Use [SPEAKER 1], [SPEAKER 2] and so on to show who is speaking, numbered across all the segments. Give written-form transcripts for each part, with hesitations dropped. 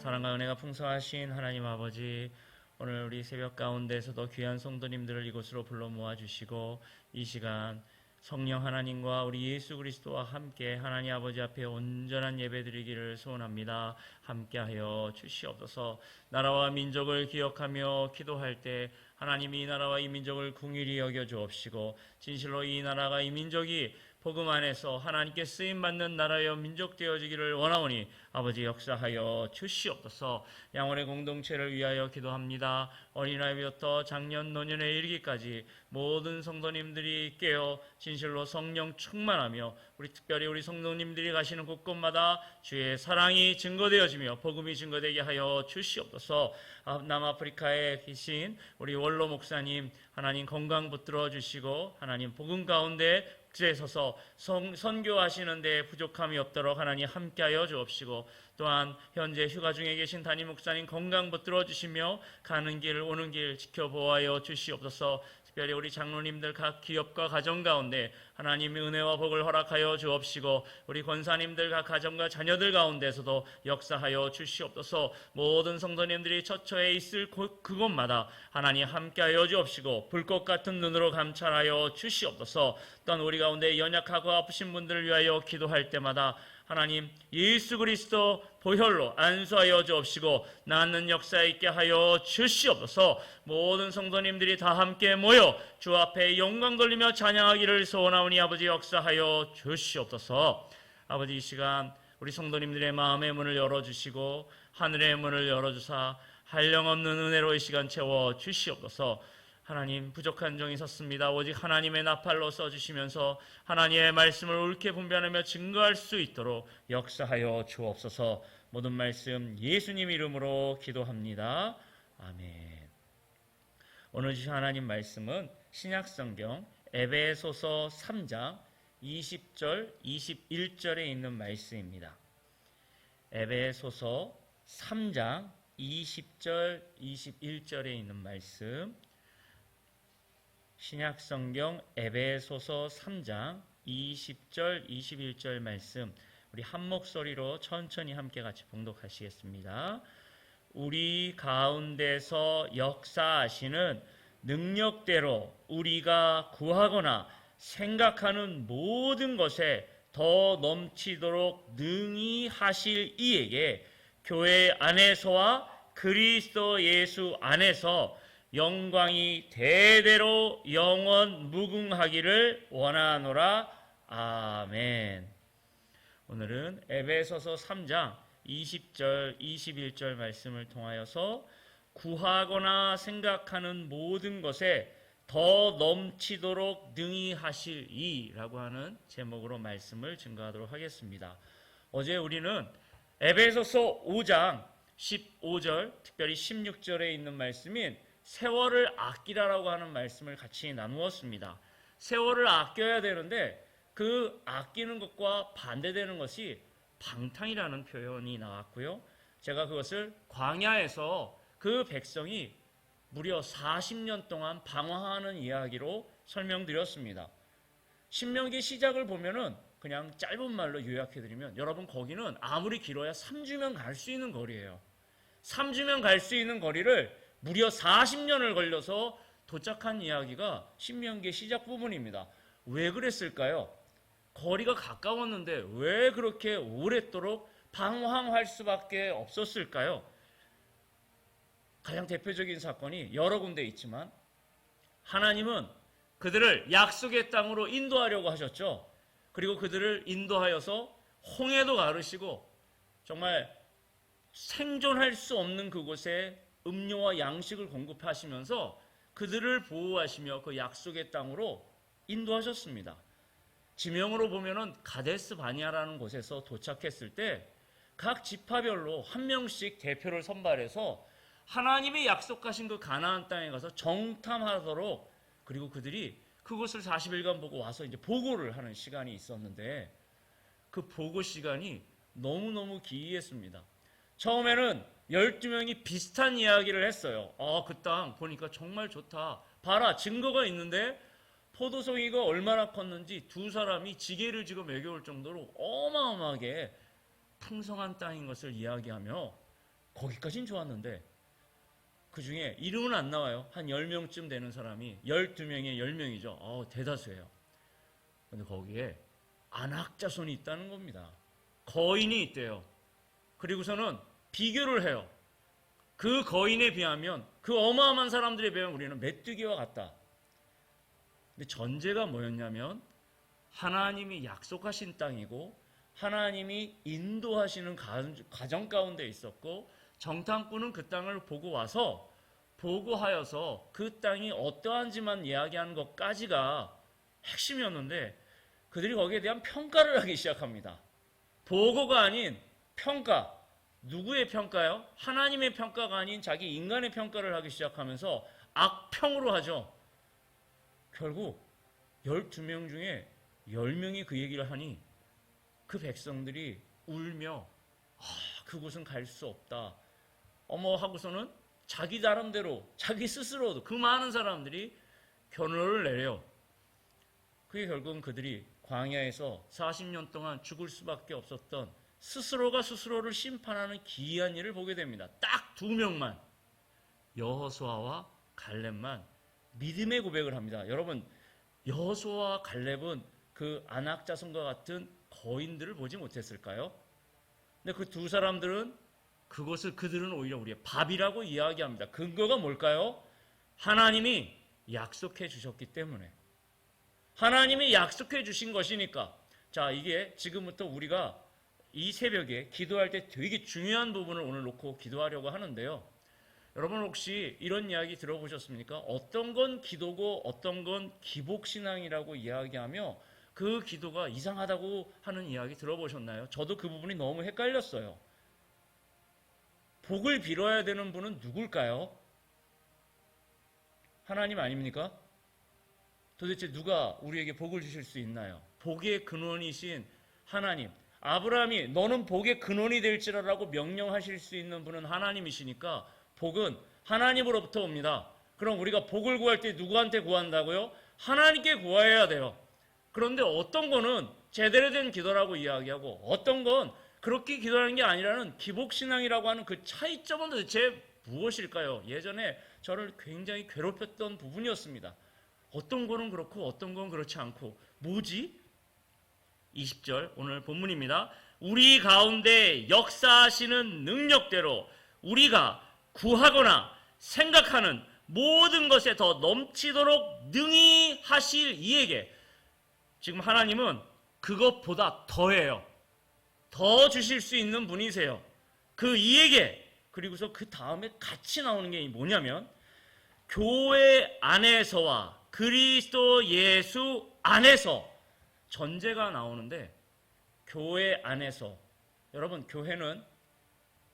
[SPEAKER 1] 사랑과 은혜가 풍성하신 하나님 아버지, 오늘 우리 새벽 가운데서도 귀한 성도님들을 이곳으로 불러 모아주시고 이 시간 성령 하나님과 우리 예수 그리스도와 함께 하나님 아버지 앞에 온전한 예배 드리기를 소원합니다. 함께하여 주시옵소서. 나라와 민족을 기억하며 기도할 때 하나님이 이 나라와 이 민족을 긍휼히 여겨 주옵시고 진실로 이 나라가 이 민족이 복음 안에서 하나님께 쓰임받는 나라여 민족 되어지기를 원하오니 아버지 역사하여 주시옵소서. 양원의 공동체를 위하여 기도합니다. 어린아이부터 작년 노년에 이르기까지 모든 성도님들이 깨어 진실로 성령 충만하며 우리 특별히 우리 성도님들이 가시는 곳곳마다 주의 사랑이 증거되어지며 복음이 증거되게 하여 주시옵소서. 남아프리카에 계신 우리 원로 목사님 하나님 건강 붙들어 주시고 하나님 복음 가운데 에 서서 선교하시는 데 부족함이 없도록 하나님 함께하여 주옵시고 또한 현재 휴가 중에 계신 담임 목사님 건강 붙들어 주시며 가는 길 오는 길 지켜보아여 주시옵소서. 특별히 우리 장로님들 각 기업과 가정 가운데 하나님의 은혜와 복을 허락하여 주옵시고 우리 권사님들 각 가정과 자녀들 가운데서도 역사하여 주시옵소서. 모든 성도님들이 처처에 있을 그곳마다 하나님 함께하여 주옵시고 불꽃 같은 눈으로 감찰하여 주시옵소서. 또한 우리 가운데 연약하고 아프신 분들을 위하여 기도할 때마다 하나님 예수 그리스도 보혈로 안수하여 주옵시고 낫는 역사 있게 하여 주시옵소서. 모든 성도님들이 다 함께 모여 주 앞에 영광 돌리며 찬양하기를 소원하오니 아버지 역사하여 주시옵소서. 아버지 이 시간 우리 성도님들의 마음의 문을 열어주시고 하늘의 문을 열어주사 한량없는 은혜로 이 시간 채워 주시옵소서. 하나님 부족한 종이 섰습니다. 오직 하나님의 나팔로 써주시면서 하나님의 말씀을 옳게 분별하며 증거할 수 있도록 역사하여 주옵소서. 모든 말씀 예수님 이름으로 기도합니다. 아멘. 오늘 주신 하나님 말씀은 신약성경 에베소서 3장 20절 21절에 있는 말씀입니다. 에베소서 3장 20절 21절에 있는 말씀, 신약성경 에베소서 3장 20절 21절 말씀 우리 한 목소리로 천천히 함께 같이 봉독하시겠습니다. 우리 가운데서 역사하시는 능력대로 우리가 구하거나 생각하는 모든 것에 더 넘치도록 능히 하실 이에게 교회 안에서와 그리스도 예수 안에서 영광이 대대로 영원 무궁하기를 원하노라. 아멘. 오늘은 에베소서 3장 20절 21절 말씀을 통하여서 구하거나 생각하는 모든 것에 더 넘치도록 능히 하실 이라고 하는 제목으로 말씀을 증거하도록 하겠습니다. 어제 우리는 에베소서 5장 15절 특별히 16절에 있는 말씀인 세월을 아끼라라고 하는 말씀을 같이 나누었습니다. 세월을 아껴야 되는데 그 아끼는 것과 반대되는 것이 방탕이라는 표현이 나왔고요. 제가 그것을 광야에서 그 백성이 무려 40년 동안 방황하는 이야기로 설명드렸습니다. 신명기 시작을 보면은 그냥 짧은 말로 요약해드리면 여러분 거기는 아무리 길어야 3주면 갈 수 있는 거리예요. 3주면 갈 수 있는 거리를 무려 40년을 걸려서 도착한 이야기가 신명기의 시작 부분입니다. 왜 그랬을까요? 거리가 가까웠는데 왜 그렇게 오랫도록 방황할 수밖에 없었을까요? 가장 대표적인 사건이 여러 군데 있지만 하나님은 그들을 약속의 땅으로 인도하려고 하셨죠. 그리고 그들을 인도하여서 홍해도 가르시고 정말 생존할 수 없는 그곳에 음료와 양식을 공급하시면서 그들을 보호하시며 그 약속의 땅으로 인도하셨습니다. 지명으로 보면은 가데스 바니아라는 곳에서 도착했을 때 각 지파별로 한 명씩 대표를 선발해서 하나님이 약속하신 그 가나안 땅에 가서 정탐하도록, 그리고 그들이 그곳을 40일간 보고 와서 이제 보고를 하는 시간이 있었는데 그 보고 시간이 너무너무 기이했습니다. 처음에는 12명이 비슷한 이야기를 했어요. 그 땅 보니까 정말 좋다. 봐라, 증거가 있는데 포도송이가 얼마나 컸는지 두 사람이 지게를 지고 매겨올 정도로 어마어마하게 풍성한 땅인 것을 이야기하며 거기까진 좋았는데 그 중에 이름은 안 나와요. 한 10명쯤 되는 사람이 12명에 10명이죠. 대다수예요. 근데 거기에 안악자손이 있다는 겁니다. 거인이 있대요. 그리고서는 비교를 해요. 그 거인에 비하면, 그 어마어마한 사람들에 비하면 우리는 메뚜기와 같다. 근데 전제가 뭐였냐면 하나님이 약속하신 땅이고 하나님이 인도하시는 가정 가운데 있었고 정탐꾼은 그 땅을 보고 와서 보고하여서 그 땅이 어떠한지만 이야기하는 것까지가 핵심이었는데 그들이 거기에 대한 평가를 하기 시작합니다. 보고가 아닌 평가. 누구의 평가요? 하나님의 평가가 아닌 자기 인간의 평가를 하기 시작하면서 악평으로 하죠. 결국 12명 중에 10명이 그 얘기를 하니 그 백성들이 울며 그곳은 갈 수 없다. 하고서는 자기 나름대로 자기 스스로도 그 많은 사람들이 결론을 내려요. 그게 결국은 그들이 광야에서 40년 동안 죽을 수밖에 없었던 스스로가 스스로를 심판하는 기이한 일을 보게 됩니다. 딱 2명만 여호수아와 갈렙만 믿음의 고백을 합니다. 여러분 여호수아와 갈렙은 그 아낙 자손과 같은 거인들을 보지 못했을까요? 근데 그 두 사람들은 그들은 오히려 우리의 밥이라고 이야기합니다. 근거가 뭘까요? 하나님이 약속해 주셨기 때문에. 하나님이 약속해 주신 것이니까. 자, 이게 지금부터 우리가 이 새벽에 기도할 때 되게 중요한 부분을 오늘 놓고 기도하려고 하는데요. 여러분 혹시 이런 이야기 들어보셨습니까? 어떤 건 기도고 어떤 건 기복신앙이라고 이야기하며 그 기도가 이상하다고 하는 이야기 들어보셨나요? 저도 그 부분이 너무 헷갈렸어요. 복을 빌어야 되는 분은 누굴까요? 하나님 아닙니까? 도대체 누가 우리에게 복을 주실 수 있나요? 복의 근원이신 하나님. 아브라함이 너는 복의 근원이 될지라라고 명령하실 수 있는 분은 하나님이시니까 복은 하나님으로부터 옵니다. 그럼 우리가 복을 구할 때 누구한테 구한다고요? 하나님께 구해야 돼요. 그런데 어떤 거는 제대로 된 기도라고 이야기하고 어떤 건 그렇게 기도하는 게 아니라는 기복신앙이라고 하는 그 차이점은 도대체 무엇일까요? 예전에 저를 굉장히 괴롭혔던 부분이었습니다. 어떤 거는 그렇고 어떤 건 그렇지 않고 뭐지? 20절 오늘 본문입니다. 우리 가운데 역사하시는 능력대로 우리가 구하거나 생각하는 모든 것에 더 넘치도록 능히 하실 이에게. 지금 하나님은 그것보다 더해요. 더 주실 수 있는 분이세요. 그 이에게. 그리고서 그 다음에 같이 나오는 게 뭐냐면 교회 안에서와 그리스도 예수 안에서 전제가 나오는데 교회 안에서 여러분 교회는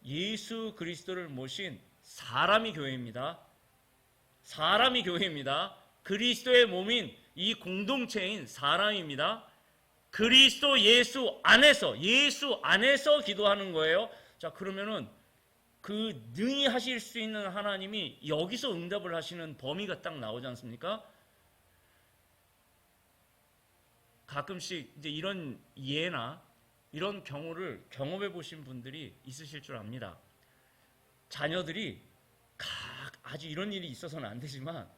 [SPEAKER 1] 예수 그리스도를 모신 사람이 교회입니다. 사람이 교회입니다. 그리스도의 몸인 이 공동체인 사람입니다. 그리스도 예수 안에서 기도하는 거예요. 자, 그러면은 그 능히 하실 수 있는 하나님이 여기서 응답을 하시는 범위가 딱 나오지 않습니까? 가끔씩 이제 이런 예나 이런 경우를 경험해 보신 분들이 있으실 줄 압니다. 자녀들이 아주 이런 일이 있어서는 안 되지만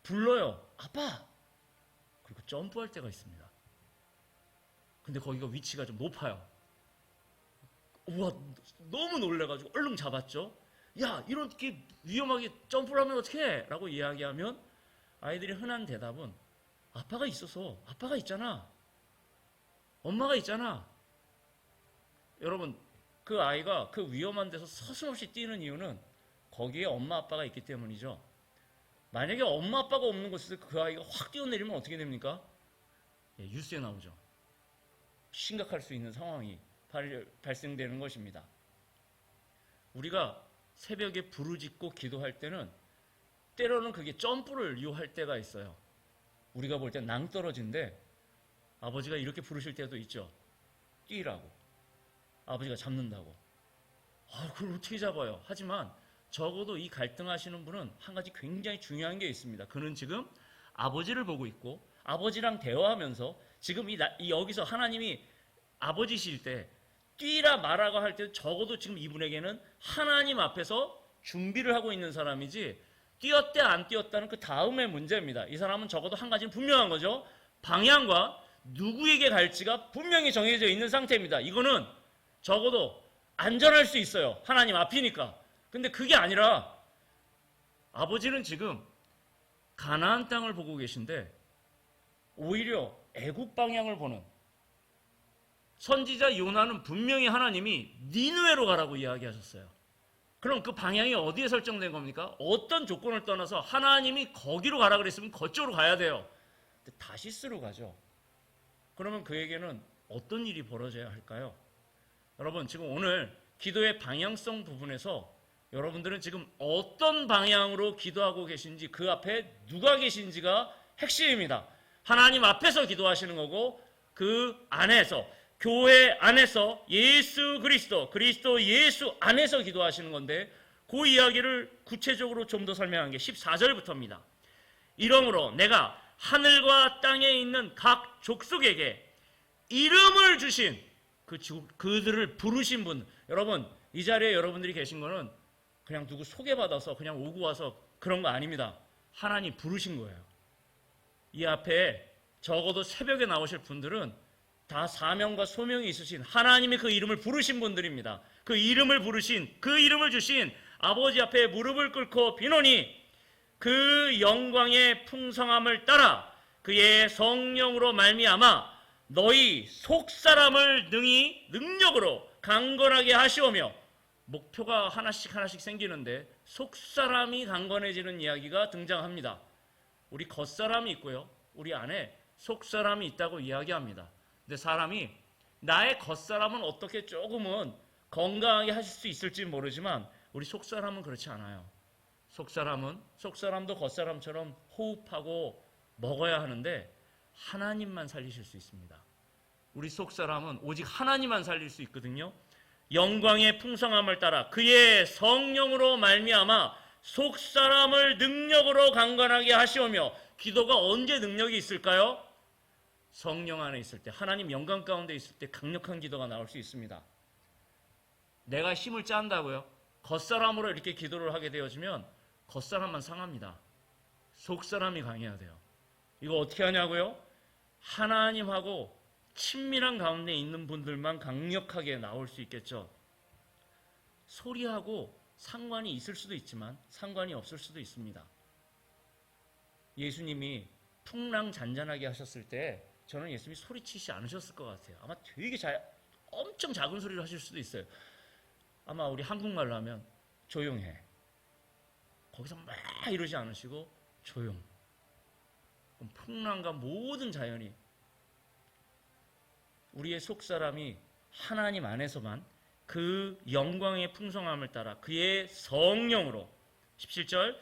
[SPEAKER 1] 불러요. 아빠! 그리고 점프할 때가 있습니다. 근데 거기가 위치가 좀 높아요. 우와, 너무 놀래가지고 얼른 잡았죠. 야, 이렇게 위험하게 점프를 하면 어떡해? 라고 이야기하면 아이들이 흔한 대답은 아빠가 있어서, 아빠가 있잖아. 엄마가 있잖아. 여러분, 그 아이가 그 위험한 데서 서슴없이 뛰는 이유는 거기에 엄마 아빠가 있기 때문이죠. 만약에 엄마 아빠가 없는 곳에서 그 아이가 확 뛰어내리면 어떻게 됩니까? 뉴스에 나오죠. 심각할 수 있는 상황이 발생되는 것입니다. 우리가 새벽에 부르짖고 기도할 때는 때로는 그게 점프를 요할 때가 있어요. 우리가 볼 때 낭떠러지인데 아버지가 이렇게 부르실 때도 있죠. 뛰라고. 아버지가 잡는다고. 그걸 어떻게 잡아요? 하지만 적어도 이 갈등하시는 분은 한 가지 굉장히 중요한 게 있습니다. 그는 지금 아버지를 보고 있고 아버지랑 대화하면서 지금 여기서 하나님이 아버지실 때 뛰라 말라고 할 때 적어도 지금 이분에게는 하나님 앞에서 준비를 하고 있는 사람이지 뛰었대 안 뛰었다는 그 다음의 문제입니다. 이 사람은 적어도 한 가지는 분명한 거죠. 방향과 누구에게 갈지가 분명히 정해져 있는 상태입니다. 이거는 적어도 안전할 수 있어요. 하나님 앞이니까. 근데 그게 아니라 아버지는 지금 가나안 땅을 보고 계신데 오히려 애굽 방향을 보는, 선지자 요나는 분명히 하나님이 니느웨로 가라고 이야기하셨어요. 그럼 그 방향이 어디에 설정된 겁니까? 어떤 조건을 떠나서 하나님이 거기로 가라 그랬으면 그쪽으로 가야 돼요. 근데 다시스로 가죠. 그러면 그에게는 어떤 일이 벌어져야 할까요? 여러분, 지금 오늘 기도의 방향성 부분에서 여러분들은 지금 어떤 방향으로 기도하고 계신지, 그 앞에 누가 계신지가 핵심입니다. 하나님 앞에서 기도하시는 거고, 그 안에서, 교회 안에서 예수 그리스도 예수 안에서 기도하시는 건데, 그 이야기를 구체적으로 좀 더 설명한 게 14절부터입니다. 이러므로 내가 하늘과 땅에 있는 각 족속에게 이름을 주신 그들을 부르신 분, 여러분 이 자리에 여러분들이 계신 거는 그냥 누구 소개받아서 그냥 오고 와서 그런 거 아닙니다. 하나님 부르신 거예요. 이 앞에 적어도 새벽에 나오실 분들은 다 사명과 소명이 있으신 하나님의 그 이름을 부르신 분들입니다. 그 이름을 부르신, 그 이름을 주신 아버지 앞에 무릎을 꿇고 비노니 그 영광의 풍성함을 따라 그의 성령으로 말미암아 너희 속사람을 능히 능력으로 강건하게 하시오며, 목표가 하나씩 생기는데 속사람이 강건해지는 이야기가 등장합니다. 우리 겉사람이 있고요, 우리 안에 속사람이 있다고 이야기합니다. 근데 사람이 나의 겉사람은 어떻게 조금은 건강하게 하실 수 있을지 모르지만 우리 속사람은 그렇지 않아요. 속사람도 겉사람처럼 호흡하고 먹어야 하는데 하나님만 살리실 수 있습니다. 우리 속사람은 오직 하나님만 살릴 수 있거든요. 영광의 풍성함을 따라 그의 성령으로 말미암아 속사람을 능력으로 강건하게 하시오며, 기도가 언제 능력이 있을까요? 성령 안에 있을 때, 하나님 영광 가운데 있을 때 강력한 기도가 나올 수 있습니다. 내가 힘을 짠다고요? 겉사람으로 이렇게 기도를 하게 되어지면 겉사람만 상합니다. 속사람이 강해야 돼요. 이거 어떻게 하냐고요? 하나님하고 친밀한 가운데 있는 분들만 강력하게 나올 수 있겠죠. 소리하고 상관이 있을 수도 있지만 상관이 없을 수도 있습니다. 예수님이 풍랑잔잔하게 하셨을 때 저는 예수님이 소리치지 않으셨을 것 같아요. 아마 되게 엄청 작은 소리를 하실 수도 있어요. 아마 우리 한국말로 하면 조용해. 거기서 막 이러지 않으시고 조용. 그럼 풍랑과 모든 자연이, 우리의 속사람이 하나님 안에서만 그 영광의 풍성함을 따라 그의 성령으로, 17절,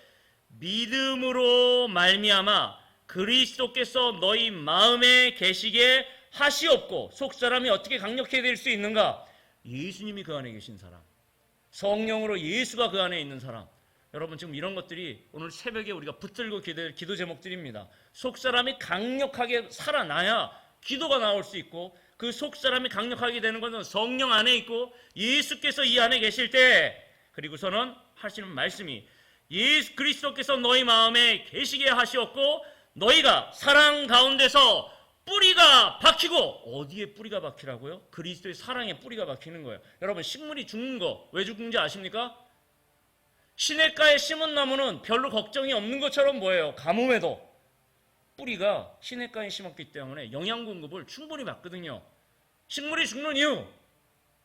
[SPEAKER 1] 믿음으로 말미암아 그리스도께서 너희 마음에 계시게 하시옵고, 속사람이 어떻게 강력해야 될 수 있는가? 예수님이 그 안에 계신 사람, 성령으로 예수가 그 안에 있는 사람. 여러분, 지금 이런 것들이 오늘 새벽에 우리가 붙들고 기도 제목들입니다. 속사람이 강력하게 살아나야 기도가 나올 수 있고, 그 속사람이 강력하게 되는 것은 성령 안에 있고 예수께서 이 안에 계실 때, 그리고서는 하시는 말씀이 예수 그리스도께서 너희 마음에 계시게 하시었고 너희가 사랑 가운데서 뿌리가 박히고, 어디에 뿌리가 박히라고요? 그리스도의 사랑에 뿌리가 박히는 거예요. 여러분, 식물이 죽는 거 왜 죽는지 아십니까? 시냇가에 심은 나무는 별로 걱정이 없는 것처럼 보여요. 가뭄에도 뿌리가 시냇가에 심었기 때문에 영양 공급을 충분히 받거든요. 식물이 죽는 이유,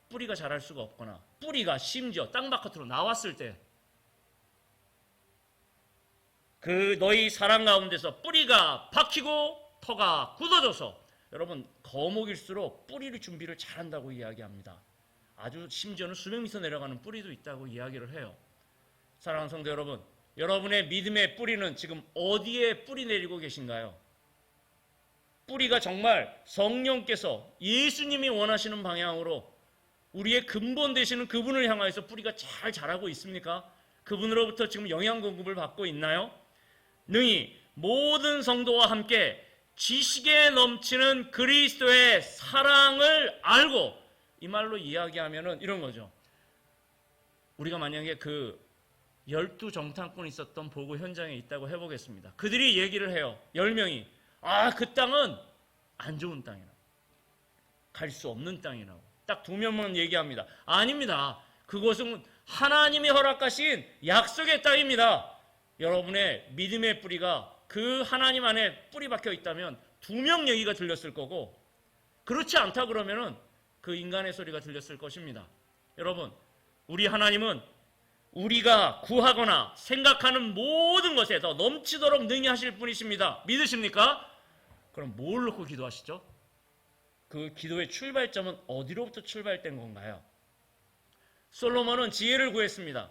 [SPEAKER 1] 뿌리가 자랄 수가 없거나 뿌리가 심지어 땅 바깥으로 나왔을 때, 그 너희 사랑 가운데서 뿌리가 박히고 터가 굳어져서, 여러분 거목일수록 뿌리를 준비를 잘한다고 이야기합니다. 아주 심지어는 수백 미터 내려가는 뿌리도 있다고 이야기를 해요. 사랑하는 성도 여러분, 여러분의 믿음의 뿌리는 지금 어디에 뿌리 내리고 계신가요? 뿌리가 정말 성령께서, 예수님이 원하시는 방향으로 우리의 근본 되시는 그분을 향하여서 뿌리가 잘 자라고 있습니까? 그분으로부터 지금 영양 공급을 받고 있나요? 능히 모든 성도와 함께 지식에 넘치는 그리스도의 사랑을 알고, 이 말로 이야기하면은 이런 거죠. 우리가 만약에 그 12정탐꾼이 있었던 보고 현장에 있다고 해보겠습니다. 그들이 얘기를 해요. 10명이. 그 땅은 안 좋은 땅이라고. 갈 수 없는 땅이라고. 딱 2명만 얘기합니다. 아닙니다. 그곳은 하나님이 허락하신 약속의 땅입니다. 여러분의 믿음의 뿌리가 그 하나님 안에 뿌리 박혀 있다면 2명 얘기가 들렸을 거고, 그렇지 않다 그러면은 그 인간의 소리가 들렸을 것입니다. 여러분, 우리 하나님은 우리가 구하거나 생각하는 모든 것에 더 넘치도록 능히 하실 분이십니다. 믿으십니까? 그럼 뭘 놓고 기도하시죠? 그 기도의 출발점은 어디로부터 출발된 건가요? 솔로몬은 지혜를 구했습니다.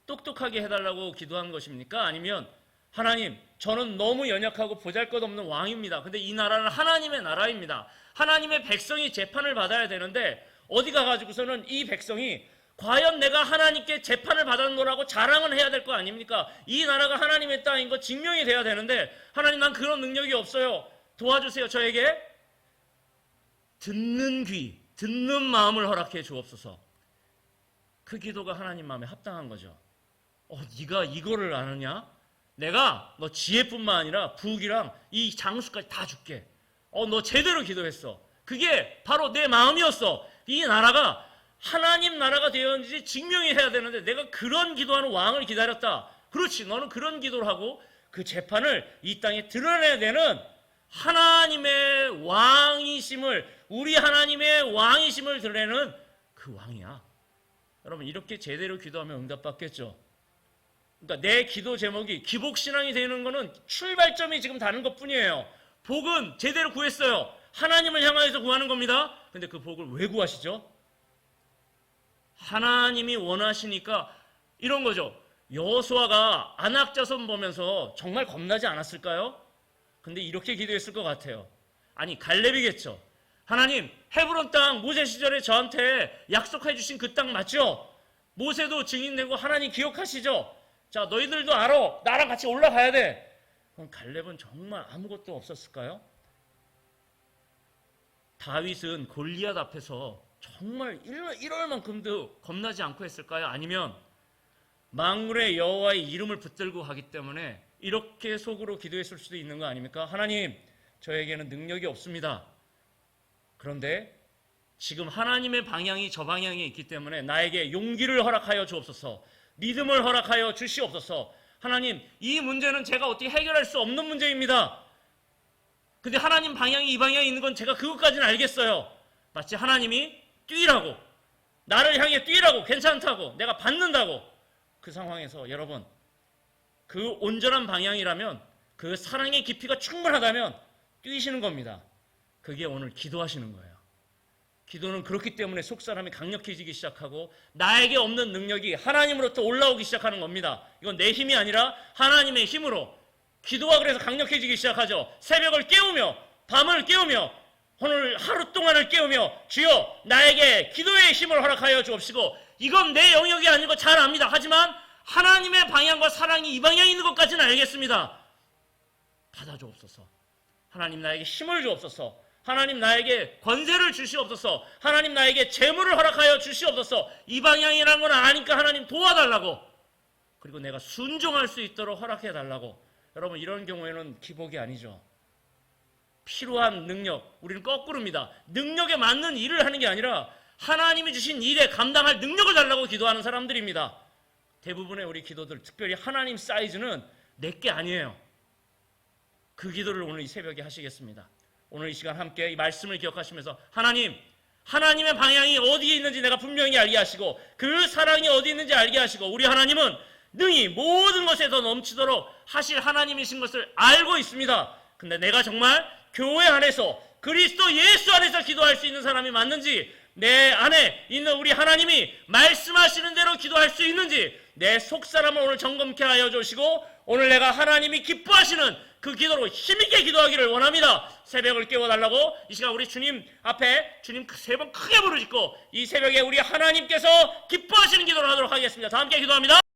[SPEAKER 1] 똑똑하게 해달라고 기도한 것입니까? 아니면 하나님, 저는 너무 연약하고 보잘것없는 왕입니다. 근데 이 나라는 하나님의 나라입니다. 하나님의 백성이 재판을 받아야 되는데 어디 가가지고서는 이 백성이 과연 내가 하나님께 재판을 받은 거라고 자랑은 해야 될 거 아닙니까? 이 나라가 하나님의 땅인 거 증명이 돼야 되는데, 하나님, 난 그런 능력이 없어요. 도와주세요. 저에게 듣는 귀, 듣는 마음을 허락해 주옵소서. 그 기도가 하나님 마음에 합당한 거죠. 네가 이거를 아느냐? 내가 너 지혜뿐만 아니라 부귀랑 이 장수까지 다 줄게. 너 제대로 기도했어. 그게 바로 내 마음이었어. 이 나라가 하나님 나라가 되었는지 증명이 해야 되는데 내가 그런 기도하는 왕을 기다렸다. 그렇지, 너는 그런 기도를 하고 그 재판을 이 땅에 드러내야 되는 하나님의 왕이심을, 우리 하나님의 왕이심을 드러내는 그 왕이야. 여러분, 이렇게 제대로 기도하면 응답받겠죠. 그러니까 내 기도 제목이 기복신앙이 되는 거는 출발점이 지금 다른 것뿐이에요. 복은 제대로 구했어요. 하나님을 향하여서 구하는 겁니다. 근데 그 복을 왜 구하시죠? 하나님이 원하시니까. 이런 거죠. 여호수아가 안악자손 보면서 정말 겁나지 않았을까요? 근데 이렇게 기도했을 것 같아요. 아니, 갈렙이겠죠. 하나님, 헤브론 땅 모세 시절에 저한테 약속해 주신 그 땅 맞죠? 모세도 증인되고 하나님 기억하시죠? 자, 너희들도 알아. 나랑 같이 올라가야 돼. 그럼 갈렙은 정말 아무것도 없었을까요? 다윗은 골리앗 앞에서 정말 이럴 만큼도 겁나지 않고 했을까요? 아니면 만군의 여호와의 이름을 붙들고 하기 때문에 이렇게 속으로 기도했을 수도 있는 거 아닙니까? 하나님, 저에게는 능력이 없습니다. 그런데 지금 하나님의 방향이 저 방향에 있기 때문에 나에게 용기를 허락하여 주옵소서. 믿음을 허락하여 주시옵소서. 하나님, 이 문제는 제가 어떻게 해결할 수 없는 문제입니다. 근데 하나님 방향이 이 방향에 있는 건 제가 그것까지는 알겠어요. 마치 하나님이 뛰라고, 나를 향해 뛰라고, 괜찮다고, 내가 받는다고. 그 상황에서 여러분, 그 온전한 방향이라면, 그 사랑의 깊이가 충분하다면 뛰시는 겁니다. 그게 오늘 기도하시는 거예요. 기도는 그렇기 때문에 속사람이 강력해지기 시작하고 나에게 없는 능력이 하나님으로부터 올라오기 시작하는 겁니다. 이건 내 힘이 아니라 하나님의 힘으로. 기도가 그래서 강력해지기 시작하죠. 새벽을 깨우며, 밤을 깨우며, 오늘 하루 동안을 깨우며, 주여 나에게 기도의 힘을 허락하여 주옵시고, 이건 내 영역이 아닌 거 잘 압니다. 하지만 하나님의 방향과 사랑이 이 방향에 있는 것까지는 알겠습니다. 받아주옵소서. 하나님, 나에게 힘을 주옵소서. 하나님, 나에게 권세를 주시옵소서. 하나님, 나에게 재물을 허락하여 주시옵소서. 이 방향이라는 건 아니까 하나님 도와달라고, 그리고 내가 순종할 수 있도록 허락해달라고. 여러분, 이런 경우에는 기복이 아니죠. 필요한 능력, 우리는 거꾸로입니다. 능력에 맞는 일을 하는 게 아니라 하나님이 주신 일에 감당할 능력을 달라고 기도하는 사람들입니다. 대부분의 우리 기도들, 특별히 하나님 사이즈는 내게 아니에요. 그 기도를 오늘 이 새벽에 하시겠습니다. 오늘 이 시간 함께 이 말씀을 기억하시면서 하나님, 하나님의 방향이 어디에 있는지 내가 분명히 알게 하시고 그 사랑이 어디 있는지 알게 하시고, 우리 하나님은 능히 모든 것에 더 넘치도록 하실 하나님이신 것을 알고 있습니다. 근데 내가 정말 교회 안에서, 그리스도 예수 안에서 기도할 수 있는 사람이 맞는지, 내 안에 있는 우리 하나님이 말씀하시는 대로 기도할 수 있는지 내 속사람을 오늘 점검케 하여 주시고, 오늘 내가 하나님이 기뻐하시는 그 기도로 힘있게 기도하기를 원합니다. 새벽을 깨워달라고 이 시간 우리 주님 앞에 주님 세 번 크게 부르짖고 이 새벽에 우리 하나님께서 기뻐하시는 기도를 하도록 하겠습니다. 다 함께 기도합니다.